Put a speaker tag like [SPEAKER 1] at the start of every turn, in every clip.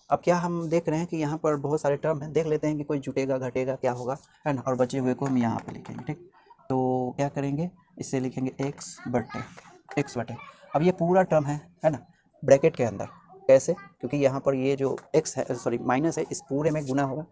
[SPEAKER 1] अब क्या हम देख रहे हैं कि यहाँ पर बहुत सारे टर्म हैं, देख लेते हैं कि कोई जुटेगा घटेगा क्या होगा, है ना। और बचे हुए को हम यहाँ पे लिखेंगे, ठीक। तो क्या करेंगे, इससे लिखेंगे एक्स बटे। अब ये पूरा टर्म है ना, ब्रैकेट के अंदर। कैसे, क्योंकि यहाँ पर ये जो एक्स है, सॉरी माइनस है, इस पूरे में गुना होगा,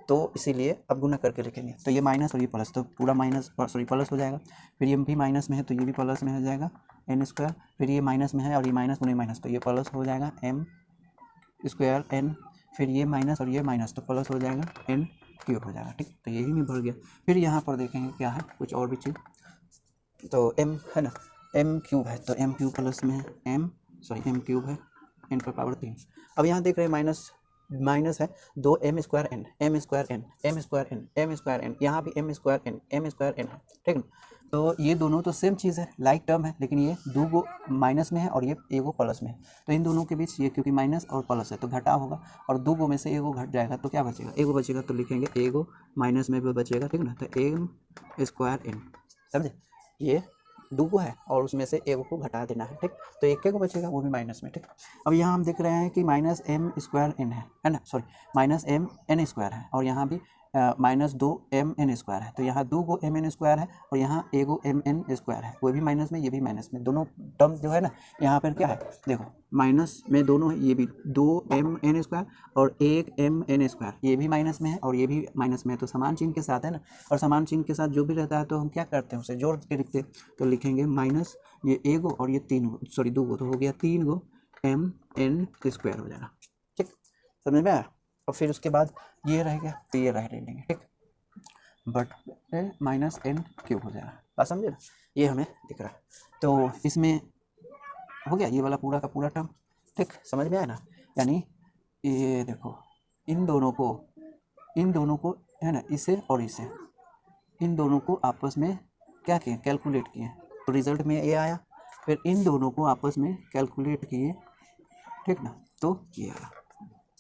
[SPEAKER 1] तो इसीलिए अब गुना करके लिखेंगे। तो ये माइनस और ये प्लस, तो पूरा माइनस सॉरी प्लस हो जाएगा। फिर ये भी माइनस में है तो ये भी प्लस में हो जाएगा एन स्क्वायर। फिर ये माइनस में है और ये माइनस गुने माइनस, तो ये प्लस हो जाएगा एम स्क्वायर एन। फिर ये माइनस और ये माइनस, तो प्लस हो जाएगा एन क्यूब हो जाएगा, ठीक। तो यही में भर गया। फिर यहाँ पर देखेंगे क्या है, कुछ और भी चीज़। तो एम है ना, एम क्यूब है, तो एम क्यूब प्लस में है एम क्यूब है एन पर पावर 3। अब यहाँ देख रहे हैं माइनस है, दो एम स्क्वायर एन, यहाँ भी एम स्क्वायर एन है, ठीक है। तो ये दोनों तो सेम चीज़ है, लाइक टर्म है, लेकिन ये दो गो माइनस में है और ये एगो प्लस में है। तो इन दोनों के बीच ये क्योंकि माइनस और प्लस है तो घटा होगा, और दो गो में से एगो घट जाएगा तो क्या बचेगा, एगो बचेगा। तो लिखेंगे एगो माइनस में भी बचेगा, ठीक ना। तो एम स्क्वायर एन, समझे, ये दो है और उसमें से एगो को घटा देना है, ठीक। तो एक को बचेगा, वो भी माइनस में, ठीक। अब यहाँ हम देख रहे हैं कि माइनस एम स्क्वायर एन है ना, sorry minus m n square है, और यहाँ भी माइनस दो एम एन स्क्वायर है। तो यहाँ दो गो एम एन स्क्वायर है और यहाँ एगो एम एन स्क्वायर है, वो भी माइनस में ये भी माइनस में, दोनों टर्म जो है ना यहाँ पर क्या है, देखो माइनस में दोनों है, ये भी दो एम एन स्क्वायर और एक एम एन स्क्वायर, ये भी माइनस में है और ये भी माइनस में है। तो समान चिन्ह के साथ है ना, और समान चिन्ह के साथ जो भी रहता है तो हम क्या करते हैं, उसे जोड़ के लिखते हैं। तो लिखेंगे माइनस ये एगो और ये तीन गो, सॉरी दो गो, तो हो गया तीन गो एम एन स्क्वायर हो जाएगा, ठीक, समझ में आया। और फिर उसके बाद ये रह गया तो ये रह लेंगे, ठीक, बट माइनस एन क्यूब हो जाएगा, बात समझे ना, ये हमें दिख रहा है। तो इसमें हो गया ये वाला पूरा का पूरा टर्म, ठीक, समझ में आया ना। यानी ये देखो इन दोनों को है ना, इसे और इसे, इन दोनों को आपस में क्या किए, कैलकुलेट किए, तो रिजल्ट में ये आया। फिर इन दोनों को आपस में कैलकुलेट किए, ठीक ना, तो ये आया,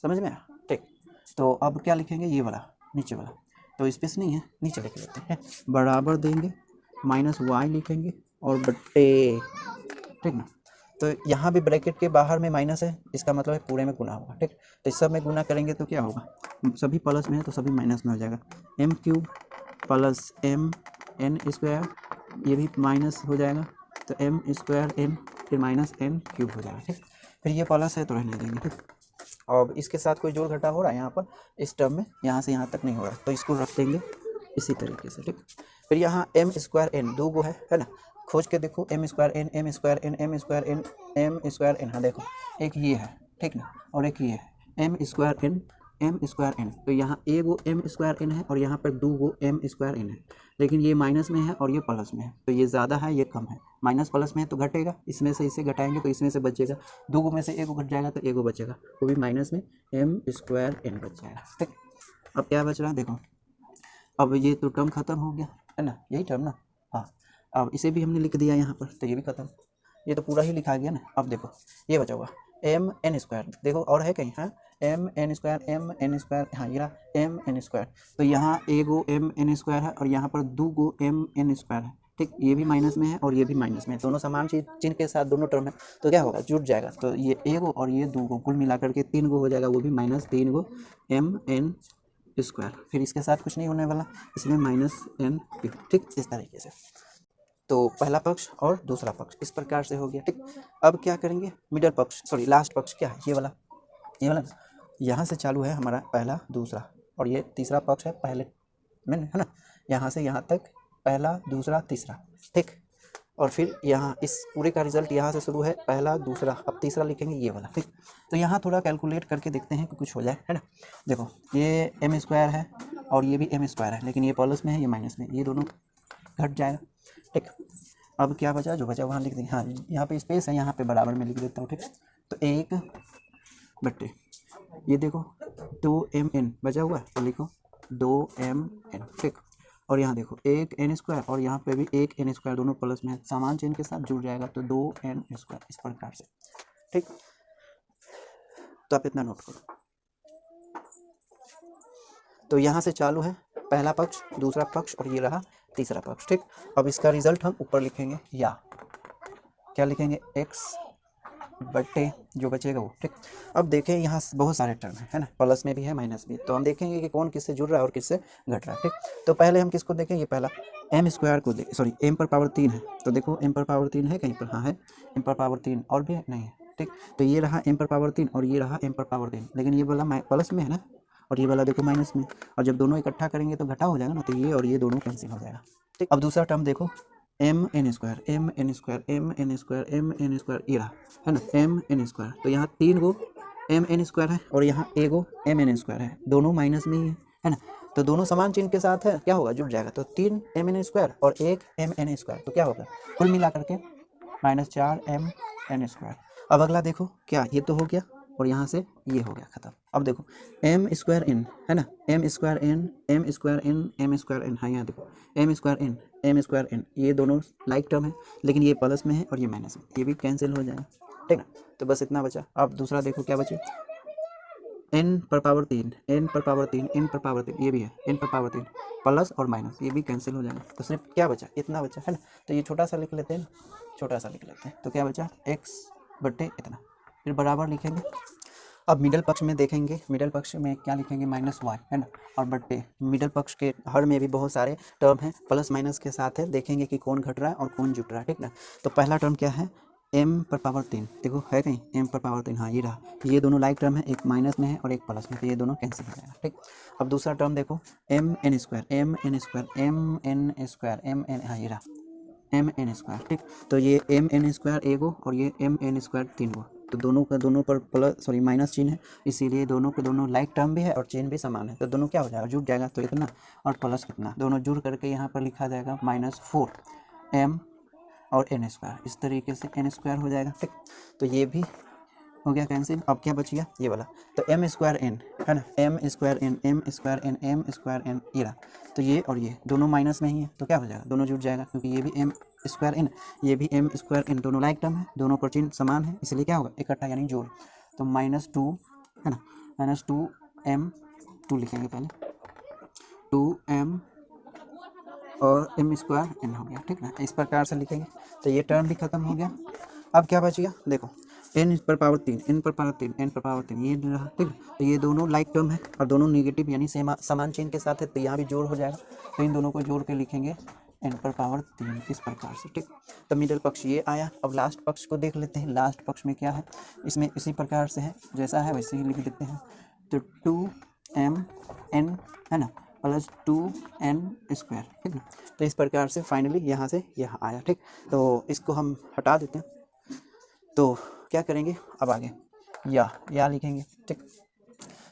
[SPEAKER 1] समझ में आया, ठीक। तो अब क्या लिखेंगे, ये वाला नीचे वाला, तो स्पेस नहीं है, नीचे लिख लेते हैं, बराबर देंगे माइनस वाई लिखेंगे और बट्टे, ठीक ना। तो यहाँ भी ब्रैकेट के बाहर में माइनस है, इसका मतलब है पूरे में गुना होगा, ठीक। तो इस सब में गुना करेंगे तो क्या होगा, सभी प्लस में है तो सभी माइनस में हो जाएगा, m cube plus m n square, ये भी माइनस हो जाएगा, तो एम स्क्वायर एन फिर माइनस एन क्यूब हो जाएगा, ठीक। फिर ये प्लस है तो रहने देंगे, ठीक। और इसके साथ कोई जोड़ घटा हो रहा है यहाँ पर, इस टर्म में यहाँ से यहाँ तक नहीं हो रहा, तो इसको रख देंगे इसी तरीके से, ठीक। फिर यहाँ एम स्क्वायर एन दो गो है ना, खोज के देखो m square n m square n m square n m square n, हाँ देखो एक ये है, ठीक ना, और एक ये है m square n m square n. तो यहाँ ए गो एम स्क्वायर एन है और यहाँ पर दो गो एम स्क्वायर एन है, लेकिन ये माइनस में है और ये प्लस में है, तो ये ज़्यादा है ये कम है, माइनस प्लस में है तो घटेगा, इसमें से इसे घटाएंगे तो इसमें से बचेगा, दो गो में से एक गो घट जाएगा तो एक गो बचेगा, वो भी माइनस में एम स्क्वायर एन बच जाएगा, ठीक। अब क्या बच रहा है देखो, अब ये तो टर्म खत्म हो गया है ना, यही टर्म ना, हाँ। अब इसे भी हमने लिख दिया यहाँ पर, तो ये भी खत्म, ये तो पूरा ही लिखा गया ना। अब देखो ये बचा हुआ एम एन स्क्वायर, देखो और है कहीं, हाँ एम एन स्क्वायर, हाँ ये रहा एम एन स्क्वायर। तो यहाँ एगो एम एन स्क्वायर है और यहाँ पर दो गो एम एन स्क्वायर है, ठीक। ये भी माइनस में है और ये भी माइनस में है, दोनों समान चिन्ह के साथ दोनों टर्म है, तो क्या होगा जुट जाएगा। तो ये एगो और ये दो गो कुल मिलाकर के तीन गो हो जाएगा, वो भी माइनस तीन गो एम एन स्क्वायर। फिर इसके साथ कुछ नहीं होने वाला, इसमें माइनस एन क्यूब, ठीक, इस तरीके से। तो पहला पक्ष और दूसरा पक्ष इस प्रकार से हो गया, ठीक। अब क्या करेंगे, मिडल पक्ष, सॉरी लास्ट पक्ष क्या है, ये वाला यहाँ से चालू है हमारा पहला दूसरा, और ये तीसरा पक्ष है पहले में, है ना, यहाँ से यहाँ तक पहला दूसरा तीसरा, ठीक। और फिर यहाँ इस पूरे का रिजल्ट यहाँ से शुरू है पहला दूसरा, अब तीसरा लिखेंगे ये वाला, ठीक। तो यहाँ थोड़ा कैलकुलेट करके देखते हैं कि कुछ हो जाए, है ना। देखो ये एम स्क्वायर है और ये भी एम स्क्वायर है, लेकिन ये प्लस में है ये माइनस में, ये दोनों घट जाएगा, ठीक। अब क्या बचा, जो बचा वहाँ लिख देंगे, हाँ यहाँ पे स्पेस है, यहाँ पे बराबर में लिख देता हूँ, ठीक। तो एक बट्टे ये देखो दो एम एन बचा हुआ है, तो लिखो दो एम एन, ठीक। और यहाँ देखो एक एन स्क्वायर और यहाँ पे भी एक एन स्क्वायर, दोनों प्लस में है, समान चिन्ह के साथ जुड़ जाएगा, तो दो एन स्क्वायर, इस प्रकार से, ठीक। तो आप इतना नोट करो। तो यहाँ से चालू है पहला पक्ष दूसरा पक्ष और ये रहा तीसरा पक्ष, ठीक। अब इसका रिजल्ट हम ऊपर लिखेंगे, या क्या लिखेंगे, एक्स बटे जो बचेगा वो, ठीक। अब देखें यहाँ बहुत सारे टर्म है ना, प्लस में भी है माइनस भी, तो हम देखेंगे कि कौन किससे जुड़ रहा है और किससे घट रहा है, ठीक। तो पहले हम किसको देखें, ये पहला एम स्क्वायर को देखें, सॉरी एम पर पावर 3 है, तो देखो एम पर पावर 3 है कहीं पर, हाँ है एम पर पावर 3 और भी नहीं है, ठीक। तो ये रहा एम पर पावर 3 और ये रहा एम पर पावर 3, लेकिन ये वाला प्लस में है ना और ये वाला देखो माइनस में, और जब दोनों इकट्ठा करेंगे तो घटा हो जाएगा ना, तो ये और ये दोनों कैंसिल हो जाएगा, ठीक। अब दूसरा टर्म देखो m n square m n square m n square m n square, ये रहा है ना एम एन स्क्वायर, तो यहाँ 3 गो एम एन स्क्वायर है और यहाँ एगो एम एन स्क्वायर है, दोनों माइनस में ही है ना, तो दोनों समान चिन्ह के साथ है, क्या होगा जुड़ जाएगा, तो 3 एम एन स्क्वायर और 1 एम एन स्क्वायर, तो क्या होगा कुल मिला करके -4 एम एन स्क्वायर। अब अगला देखो क्या, ये तो हो गया और यहाँ से ये हो गया खत्म। अब देखो एम स्क्वायर एन है ना, m square n m square n m square n, हाँ यहाँ देखो एम स्क्वायर एन, ये दोनों लाइक टर्म है, लेकिन ये प्लस में है और ये माइनस में, ये भी कैंसिल हो जाएगा, ठीक ना। तो बस इतना बचा। अब दूसरा देखो क्या बचे, एन पर पावर 3 एन पर पावर 3 एन पर पावर 3, ये भी है एन पर पावर 3 प्लस और माइनस, ये भी कैंसिल हो जाएगा, तो सिर्फ क्या बचा, इतना बचा है ना। तो ये छोटा सा लिख लेते हैं, छोटा सा लिख लेते हैं, तो क्या बचा x बटे इतना, फिर बराबर लिखेंगे। अब मिडल पक्ष में देखेंगे, मिडल पक्ष में क्या लिखेंगे -y है ना, और बटे मिडल पक्ष के हर में भी बहुत सारे टर्म हैं प्लस माइनस के साथ है, देखेंगे कि कौन घट रहा है और कौन जुट रहा है, ठीक ना। तो पहला टर्म क्या है, m पर पावर 3, देखो है कहीं m पर पावर 3, हाँ ये रहा, ये दोनों लाइक टर्म है, एक माइनस में है और एक प्लस में, तो ये दोनों कैंसिल हो जाएगा, ठीक। अब दूसरा टर्म देखो m n square m n square m n square m n, हाँ ये रहा एम एन स्क्वायर, ठीक। तो ये एम एन स्क्वायर एगो और ये एम एन स्क्वायर 3 गो, तो दोनों का दोनों पर प्लस सॉरी माइनस चिन्ह है, इसीलिए दोनों के दोनों लाइक टर्म भी है और चिन्ह भी समान है, तो दोनों क्या हो जाएगा जुड़ जाएगा, तो इतना और प्लस कितना, दोनों जुड़ करके यहाँ पर लिखा जाएगा -4 एम और एन स्क्वायर, इस तरीके से एन स्क्वायर हो जाएगा, ठीक। तो ये भी हो गया कैंसिल। अब क्या बच गया ये वाला, तो एम स्क्वायर एन है ना, m square n m square n m square n, ये रहा, तो ये और ये दोनों माइनस में ही है, तो क्या हो जाएगा दोनों जुड़ जाएगा, क्योंकि ये भी एम स्क्वायर एन ये भी एम स्क्वायर एन, दोनों लाइक टर्म है, दोनों पर चिन्ह समान है, इसलिए क्या होगा इकट्ठा यानी जोड़, तो -2 है ना, -2 एम 2 लिखेंगे पहले 2m और एम स्क्वायर एन हो गया, ठीक ना, इस प्रकार से लिखेंगे, तो ये टर्म भी खत्म हो गया। अब क्या बच गया देखो एन पर पावर 3 एन पर पावर 3 एन पर पावर 3, ये रहा, ठीक। तो ये दोनों लाइक टर्म है और दोनों नेगेटिव यानी समान चिन्ह के साथ है, तो यहाँ भी जोड़ हो जाएगा, तो इन दोनों को जोड़ के लिखेंगे एन पर पावर 3 इस प्रकार से, ठीक। तो मिडल पक्ष ये आया। अब लास्ट पक्ष को देख लेते हैं, लास्ट पक्ष में क्या है, इसमें इसी प्रकार से है, जैसा है वैसे ही लिख देते हैं, तो 2mn है ना प्लस 2n स्क्वायर, ठीक है। तो इस प्रकार से फाइनली यहाँ से यहाँ आया, ठीक। तो इसको हम हटा देते हैं, तो क्या करेंगे अब आगे या लिखेंगे, ठीक।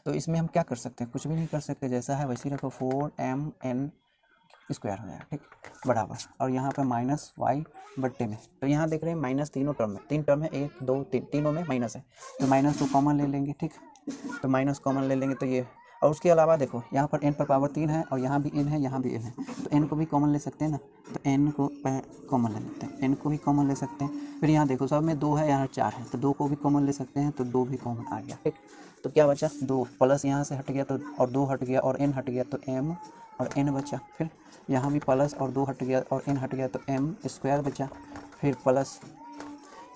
[SPEAKER 1] तो इसमें हम क्या कर सकते हैं, कुछ भी नहीं कर सकते, जैसा है वैसे ही रखो, 4mn स्क्वायर हो जाएगा, ठीक बराबर, और यहाँ पे -y बट्टे में, तो यहाँ देख रहे हैं माइनस तीनों टर्म में, 3 टर्म है 1 2 3, तीनों में माइनस है, तो माइनस को कॉमन ले लेंगे, ठीक। तो माइनस कॉमन ले लेंगे तो ये, और उसके अलावा देखो यहाँ पर n पर पावर 3 है और यहाँ भी n है यहाँ भी n है, तो n को भी कॉमन ले सकते हैं ना, तो n को कॉमन ले लेते हैं, n को भी कॉमन ले सकते हैं। फिर यहाँ देखो सब में 2 है, यहाँ 4 है, तो 2 को भी कॉमन ले सकते हैं, तो 2 भी कॉमन आ गया, ठीक। तो क्या बचा 2 प्लस यहाँ से हट गया, तो और 2 हट गया और n हट गया, तो m और n बचा। फिर यहाँ भी प्लस और 2 हट गया और n हट गया, तो m स्क्वायर बचा। फिर प्लस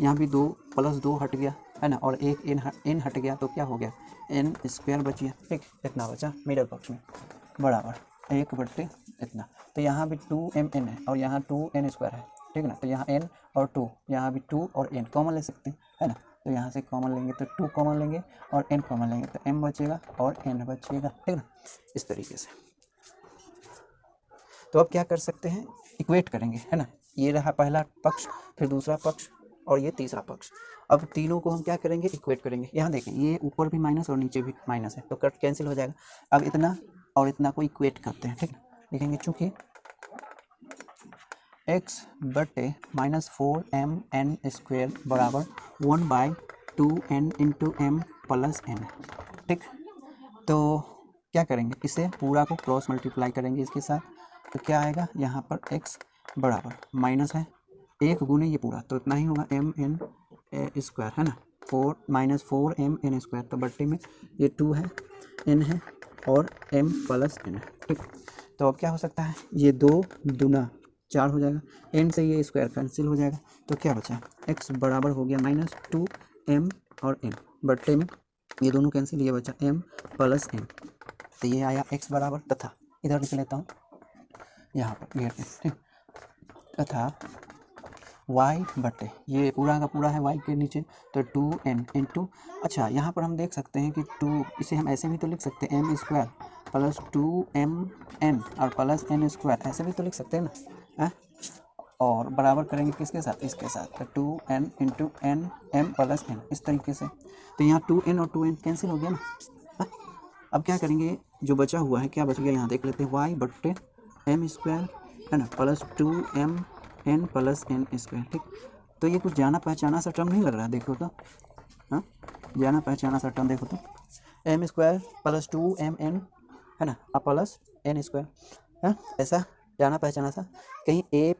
[SPEAKER 1] यहाँ भी 2 प्लस 2 हट गया है ना, और एक n हट गया, तो क्या हो गया n स्क्वायर बच गया, ठीक। इतना बचा मिडल पक्ष में बराबर 1 बट्टे इतना। तो यहाँ भी 2mn है और यहाँ 2n स्क्वायर है, ठीक ना, तो यहाँ n और 2, यहाँ भी 2 और n कॉमन ले सकते हैं है ना, तो यहाँ से कॉमन लेंगे तो 2 कॉमन लेंगे और n कॉमन लेंगे, तो m बचेगा और n बचेगा, ठीक ना, इस तरीके से। तो अब क्या कर सकते हैं, इक्वेट करेंगे है ना, ये रहा पहला पक्ष, फिर दूसरा पक्ष और ये तीसरा पक्ष। अब तीनों को हम क्या करेंगे, इक्वेट करेंगे। यहाँ देखें ये ऊपर भी माइनस और नीचे भी माइनस है, तो कट कैंसिल हो जाएगा। अब इतना और इतना को इक्वेट करते हैं, ठीक है, लिखेंगे चूँकि x बटे -4mn स्क्वेयर बराबर 1/2n into m plus n, ठीक। तो क्या करेंगे, इसे पूरा को क्रॉस मल्टीप्लाई करेंगे इसके साथ, तो क्या आएगा यहाँ पर x बराबर माइनस है 1 गुने ये पूरा, तो इतना ही होगा mn स्क्वायर है ना, 4 स्क्वायर, तो बट्टे में ये 2 है n है और m प्लस n है, ठीक। तो अब क्या हो सकता है, ये 2 दूना 4 हो जाएगा, n से ये स्क्वायर कैंसिल हो जाएगा, तो क्या बचा x बराबर हो गया -2 m और n, बट्टे में ये दोनों कैंसिल, ये बचा m प्लस n, तो ये आया x बराबर, तथा इधर लिख लेता हूँ यहाँ पर घेर के, ठीक, तथा y बटे ये पूरा का पूरा है y के नीचे, तो 2n इंटू, अच्छा यहाँ पर हम देख सकते हैं कि 2, इसे हम ऐसे भी तो लिख सकते हैं m स्क्वायर प्लस 2mn और प्लस n स्क्वायर, ऐसे भी तो लिख सकते हैं ना, है? और बराबर करेंगे किसके साथ, इसके साथ, तो 2n into n m plus n, इस तरीके से, तो यहाँ 2n और 2n कैंसिल हो गया ना, है? अब क्या करेंगे, जो बचा हुआ है क्या बच गया, यहाँ देख लेते हैं, y बट्टे m स्क्वायर है ना plus 2mn plus n square, ठीक। तो ये कुछ जाना पहचाना सा टर्म नहीं लग रहा है, देखो तो, हाँ जाना पहचाना सा टर्म, देखो तो m स्क्वायर प्लस 2mn है ना प्लस n स्क्वायर, है ऐसा जाना पहचाना सा, कहीं a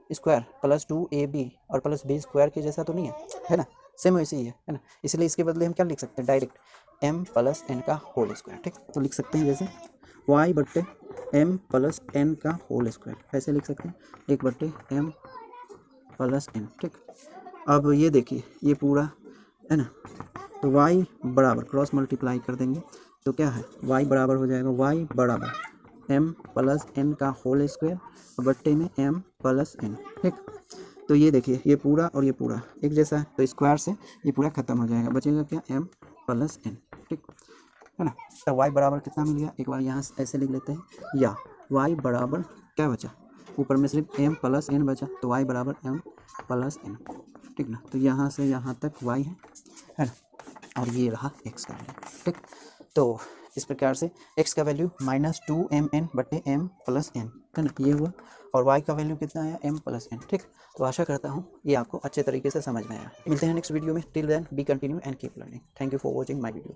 [SPEAKER 1] स्क्वायर प्लस 2ab और प्लस b स्क्वायर के जैसा तो नहीं है ना, सेम वैसे ही है ना, इसलिए इसके बदले हम क्या लिख सकते हैं, डायरेक्ट m प्लस n का होल स्क्वायर, ठीक। तो लिख सकते हैं जैसे y बट्टे m प्लस n का होल स्क्वायर, ऐसे लिख सकते हैं, 1 बट्टे m प्लस n, ठीक। अब ये देखिए ये पूरा है ना, तो y बराबर क्रॉस मल्टीप्लाई कर देंगे, तो क्या है y बराबर हो जाएगा y बराबर m प्लस n का होल स्क्वायर बट्टे में m प्लस n, ठीक। तो ये देखिए ये पूरा और ये पूरा एक जैसा है, तो स्क्वायर से ये पूरा खत्म हो जाएगा, बचेगा क्या m प्लस n, ठीक है ना। तो y बराबर कितना मिल गया, एक बार यहाँ ऐसे लिख लेते हैं, या y बराबर क्या बचा, ऊपर में सिर्फ m प्लस n बचा, तो y बराबर m प्लस n, ठीक ना। तो यहाँ से यहाँ तक y है ना, और ये रहा x का वैल्यू, ठीक। तो इस प्रकार से x का वैल्यू -2mn बटे m प्लस n है ना, ये हुआ, और y का वैल्यू कितना आया m प्लस n, ठीक। तो आशा करता हूँ ये आपको अच्छे तरीके से समझ में आया। मिलते हैं नेक्स्ट वीडियो में, till then be continue and keep learning. Thank you for watching my video.